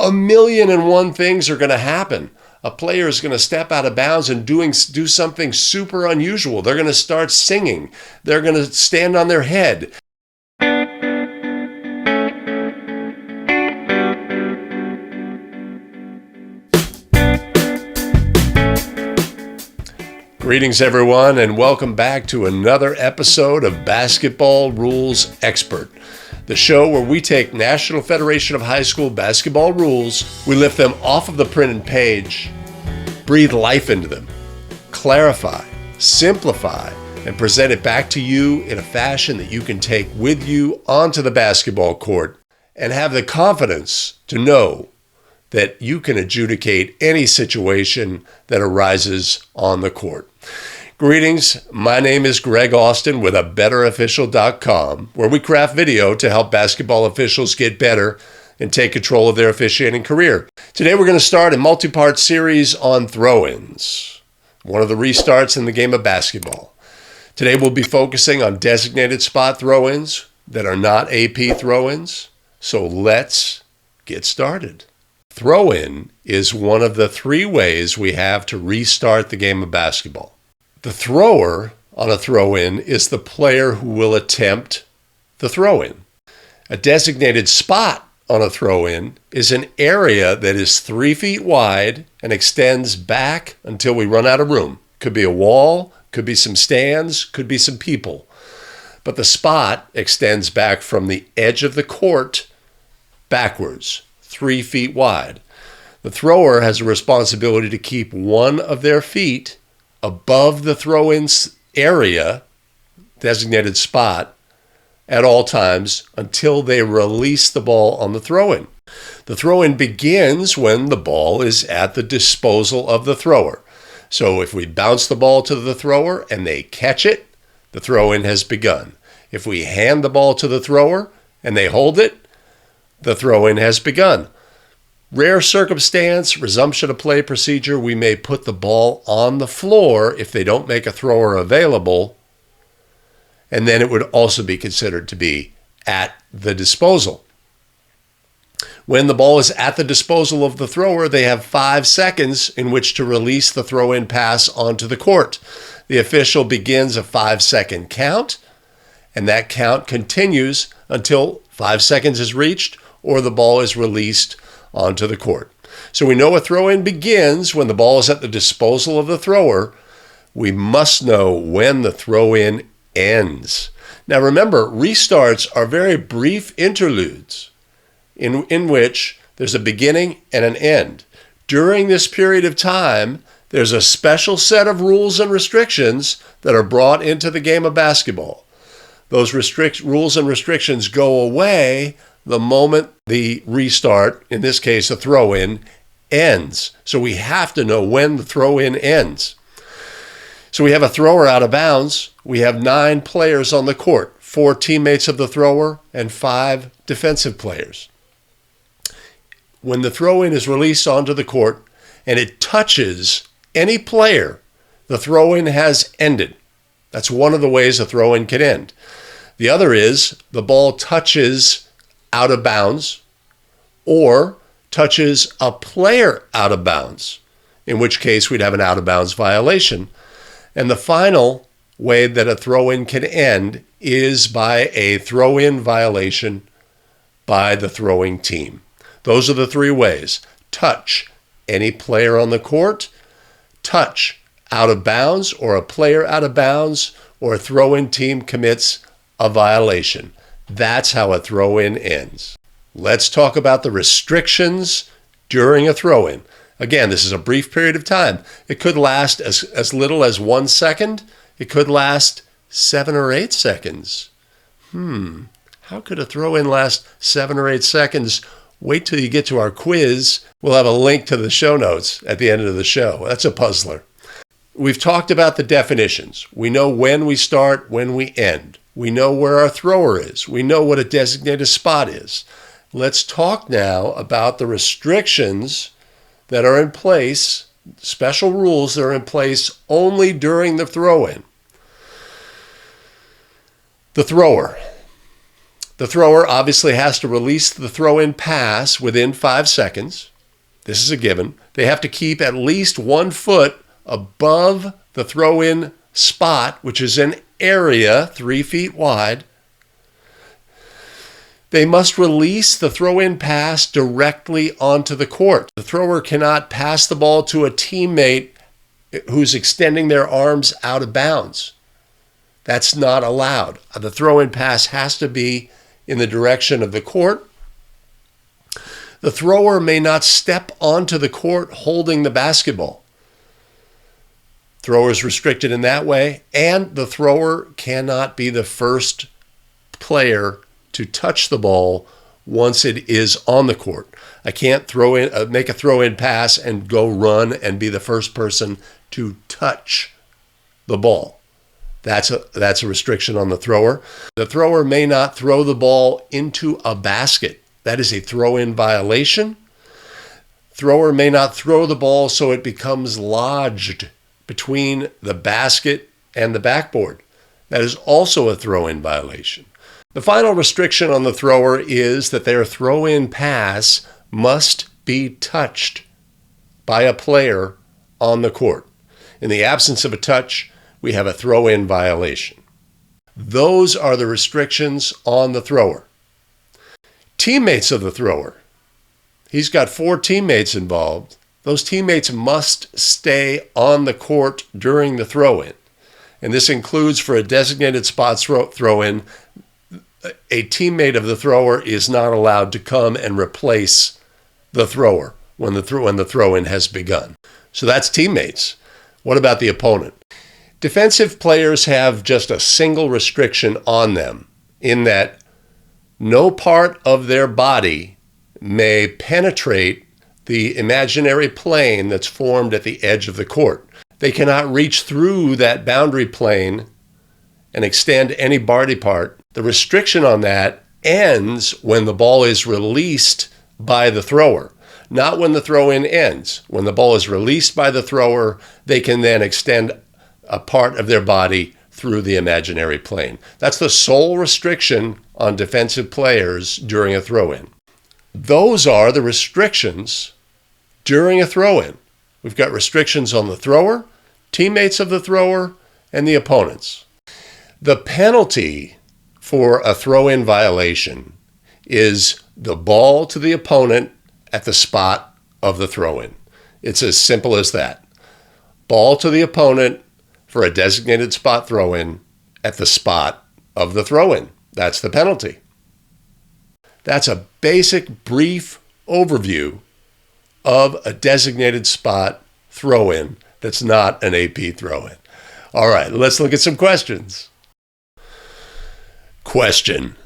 1,000,001 things are going to happen. A player is going to step out of bounds and do something super unusual. They're going to start singing. They're going to stand on their head. Greetings, everyone, and welcome back to another episode of Basketball Rules Expert, the show where we take National Federation of High School basketball rules, we lift them off of the printed page, breathe life into them, clarify, simplify, and present it back to you in a fashion that you can take with you onto the basketball court and have the confidence to know that you can adjudicate any situation that arises on the court. Greetings, my name is Greg Austin with abetterofficial.com, where we craft video to help basketball officials get better and take control of their officiating career. Today we're going to start a multi-part series on throw-ins, one of the restarts in the game of basketball. Today we'll be focusing on designated spot throw-ins that are not AP throw-ins, so let's get started. Throw-in is one of the three ways we have to restart the game of basketball. The thrower on a throw-in is the player who will attempt the throw-in. A designated spot on a throw-in is an area that is 3 feet wide and extends back until we run out of room. Could be a wall, could be some stands, could be some people. But the spot extends back from the edge of the court backwards, 3 feet wide. The thrower has a responsibility to keep one of their feet above the throw-in area, designated spot, at all times until they release the ball on the throw-in. The throw-in begins when the ball is at the disposal of the thrower. So if we bounce the ball to the thrower and they catch it, the throw-in has begun. If we hand the ball to the thrower and they hold it, the throw-in has begun. Rare circumstance, resumption of play procedure, we may put the ball on the floor if they don't make a thrower available, and then it would also be considered to be at the disposal. When the ball is at the disposal of the thrower, they have 5 seconds in which to release the throw-in pass onto the court. The official begins a 5-second count, and that count continues until 5 seconds is reached or the ball is released onto the court. So we know a throw-in begins when the ball is at the disposal of the thrower. We must know when the throw-in ends. Now remember, restarts are very brief interludes in which there's a beginning and an end. During this period of time, there's a special set of rules and restrictions that are brought into the game of basketball. Those rules and restrictions go away the moment the restart, in this case a throw-in, ends. So we have to know when the throw-in ends. So we have a thrower out of bounds. We have 9 players on the court, 4 teammates of the thrower and 5 defensive players. When the throw-in is released onto the court and it touches any player, the throw-in has ended. That's one of the ways a throw-in can end. The other is the ball touches out of bounds or touches a player out of bounds, in which case we'd have an out of bounds violation. And the final way that a throw-in can end is by a throw-in violation by the throwing team. Those are the 3 ways: touch any player on the court, touch out of bounds or a player out of bounds, or a throw-in team commits a violation. That's how a throw-in ends. Let's talk about the restrictions during a throw-in. Again, this is a brief period of time. It could last as little as 1 second. It could last 7 or 8 seconds. How could a throw-in last 7 or 8 seconds? Wait till you get to our quiz. We'll have a link to the show notes at the end of the show. That's a puzzler. We've talked about the definitions. We know when we start, when we end. We know where our thrower is. We know what a designated spot is. Let's talk now about the restrictions that are in place, special rules that are in place only during the throw-in. The thrower. The thrower obviously has to release the throw-in pass within 5 seconds. This is a given. They have to keep at least 1 foot above the throw-in spot, which is an area 3 feet wide. They must release the throw-in pass directly onto the court. The thrower cannot pass the ball to a teammate who's extending their arms out of bounds. That's not allowed. The throw-in pass has to be in the direction of the court. The thrower may not step onto the court holding the basketball. Thrower is restricted in that way, and the thrower cannot be the first player to touch the ball once it is on the court. I can't make a throw-in pass and go run and be the first person to touch the ball. That's a restriction on the thrower. The thrower may not throw the ball into a basket. That is a throw-in violation. Thrower may not throw the ball so it becomes lodged between the basket and the backboard. That is also a throw-in violation. The final restriction on the thrower is that their throw-in pass must be touched by a player on the court. In the absence of a touch, we have a throw-in violation. Those are the restrictions on the thrower. Teammates of the thrower. He's got 4 teammates involved. Those teammates must stay on the court during the throw-in. And this includes for a designated spot throw-in, a teammate of the thrower is not allowed to come and replace the thrower when the throw-in has begun. So that's teammates. What about the opponent? Defensive players have just a single restriction on them in that no part of their body may penetrate the imaginary plane that's formed at the edge of the court. They cannot reach through that boundary plane and extend any body part. The restriction on that ends when the ball is released by the thrower, not when the throw-in ends. When the ball is released by the thrower, they can then extend a part of their body through the imaginary plane. That's the sole restriction on defensive players during a throw-in. Those are the restrictions during a throw-in. We've got restrictions on the thrower, teammates of the thrower, and the opponents. The penalty for a throw-in violation is the ball to the opponent at the spot of the throw-in. It's as simple as that. Ball to the opponent for a designated spot throw-in at the spot of the throw-in. That's the penalty. That's a basic, brief overview of a designated spot throw-in that's not an AP throw-in. All right, let's look at some questions. Question: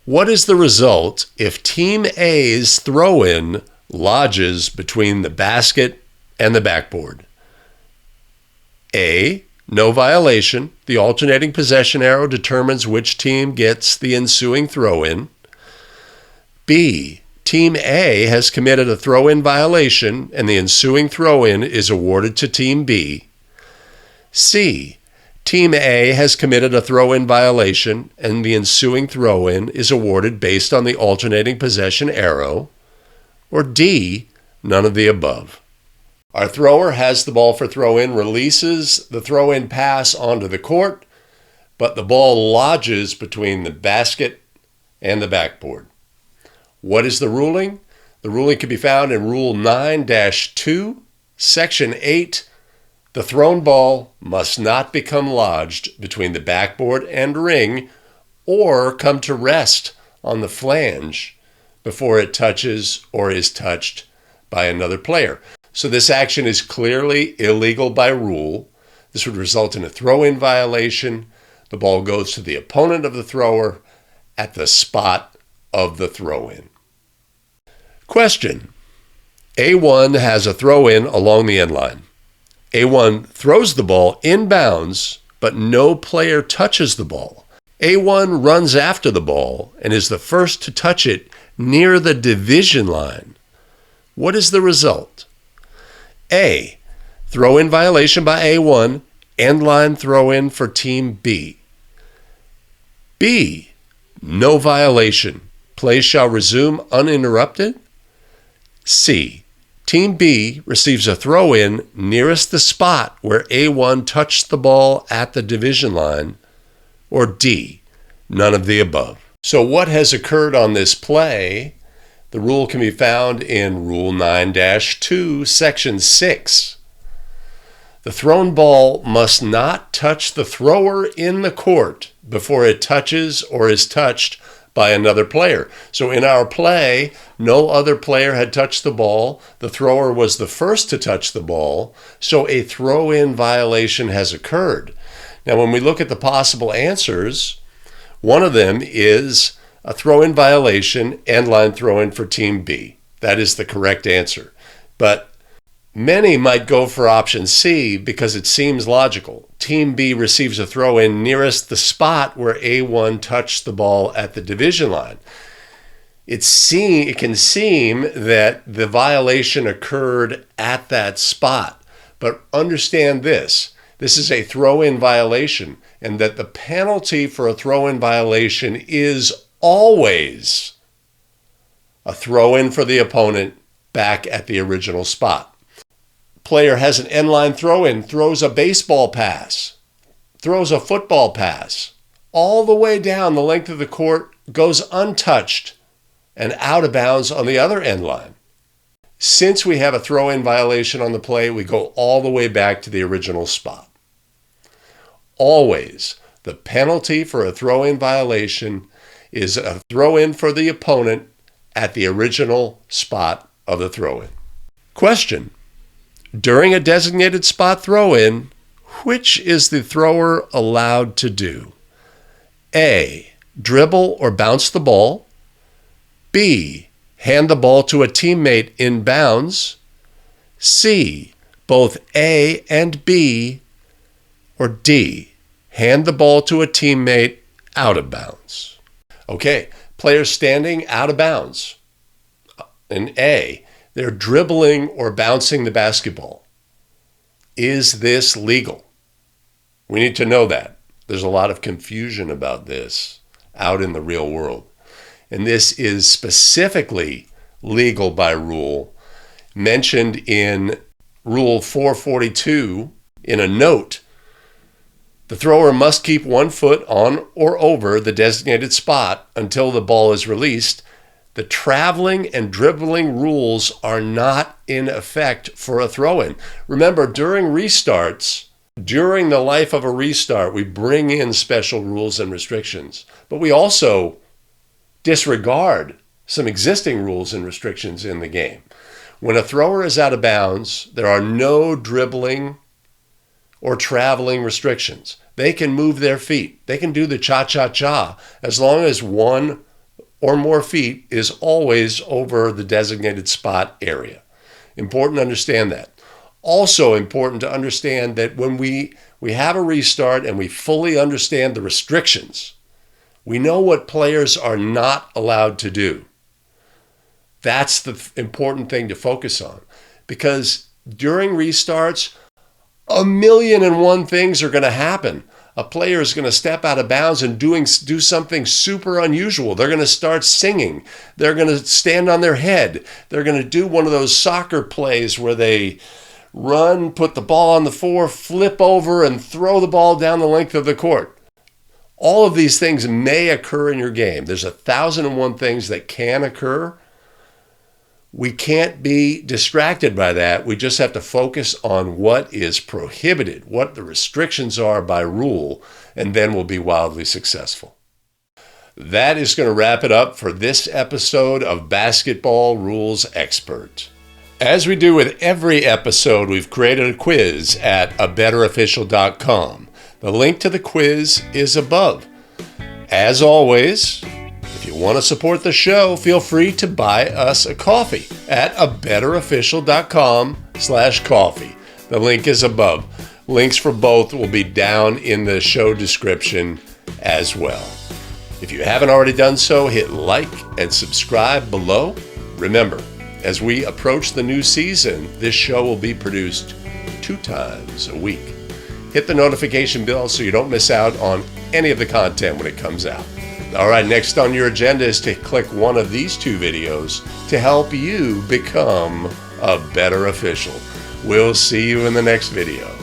what is the result if Team A's throw-in lodges between the basket and the backboard? A, no violation. The alternating possession arrow determines which team gets the ensuing throw-in. B, Team A has committed a throw-in violation and the ensuing throw-in is awarded to Team B. C, Team A has committed a throw-in violation and the ensuing throw-in is awarded based on the alternating possession arrow. Or D, none of the above. Our thrower has the ball for throw-in, releases the throw-in pass onto the court, but the ball lodges between the basket and the backboard. What is the ruling? The ruling can be found in Rule 9-2, Section 8. The thrown ball must not become lodged between the backboard and ring or come to rest on the flange before it touches or is touched by another player. So this action is clearly illegal by rule. This would result in a throw-in violation. The ball goes to the opponent of the thrower at the spot of the throw-in. Question: A1 has a throw-in along the end line. A1 throws the ball inbounds, but no player touches the ball. A1 runs after the ball and is the first to touch it near the division line. What is the result? A, throw-in violation by A1, end line throw-in for Team B. B, No violation. Play shall resume uninterrupted. C. Team B receives a throw-in nearest the spot where A1 touched the ball at the division line. Or D. None of the above. So what has occurred on this play? The rule can be found in Rule 9-2, Section 6. The thrown ball must not touch the thrower in the court before it touches or is touched by another player. So in our play, no other player had touched the ball. The thrower was the first to touch the ball, so a throw-in violation has occurred. Now, when we look at the possible answers, one of them is a throw-in violation, end line throw-in for Team B. That is the correct answer. But many might go for option C because it seems logical. Team B receives a throw-in nearest the spot where A1 touched the ball at the division line. It can seem that the violation occurred at that spot. But understand this. This is a throw-in violation, and that the penalty for a throw-in violation is always a throw-in for the opponent back at the original spot. Player has an end line throw-in, throws a baseball pass, throws a football pass, all the way down the length of the court, goes untouched and out of bounds on the other end line. Since we have a throw-in violation on the play, we go all the way back to the original spot. Always, the penalty for a throw-in violation is a throw-in for the opponent at the original spot of the throw-in. Question: during a designated spot throw-in, which is the thrower allowed to do? A. Dribble or bounce the ball. B. Hand the ball to a teammate in bounds. C. Both A and B. Or D. Hand the ball to a teammate out of bounds. Okay, players standing out of bounds. In A, they're dribbling or bouncing the basketball. Is this legal? We need to know that. There's a lot of confusion about this out in the real world. And this is specifically legal by rule, mentioned in Rule 442 in a note. The thrower must keep 1 foot on or over the designated spot until the ball is released. The traveling and dribbling rules are not in effect for a throw-in. Remember, during restarts, during the life of a restart, we bring in special rules and restrictions, but we also disregard some existing rules and restrictions in the game. When a thrower is out of bounds, there are no dribbling or traveling restrictions. They can move their feet. They can do the cha-cha-cha as long as 1 or more feet is always over the designated spot area. Important to understand that. Also important to understand that when we have a restart and we fully understand the restrictions, we know what players are not allowed to do. That's the important thing to focus on, because during restarts, 1,000,001 things are going to happen. A player is going to step out of bounds and do something super unusual. They're going to start singing. They're going to stand on their head. They're going to do one of those soccer plays where they run, put the ball on the floor, flip over, and throw the ball down the length of the court. All of these things may occur in your game. There's 1,001 things that can occur. We can't be distracted by that. We just have to focus on what is prohibited, what the restrictions are by rule, and then we'll be wildly successful. That is going to wrap it up for this episode of Basketball Rules Expert. As we do with every episode, we've created a quiz at abetterofficial.com. The link to the quiz is above. As always, if you want to support the show, feel free to buy us a coffee at abetterofficial.com/coffee. The link is above. Links for both will be down in the show description as well. If you haven't already done so, hit like and subscribe below. Remember, as we approach the new season, this show will be produced 2 times a week. Hit the notification bell so you don't miss out on any of the content when it comes out. All right, next on your agenda is to click one of these 2 videos to help you become a better official. We'll see you in the next video.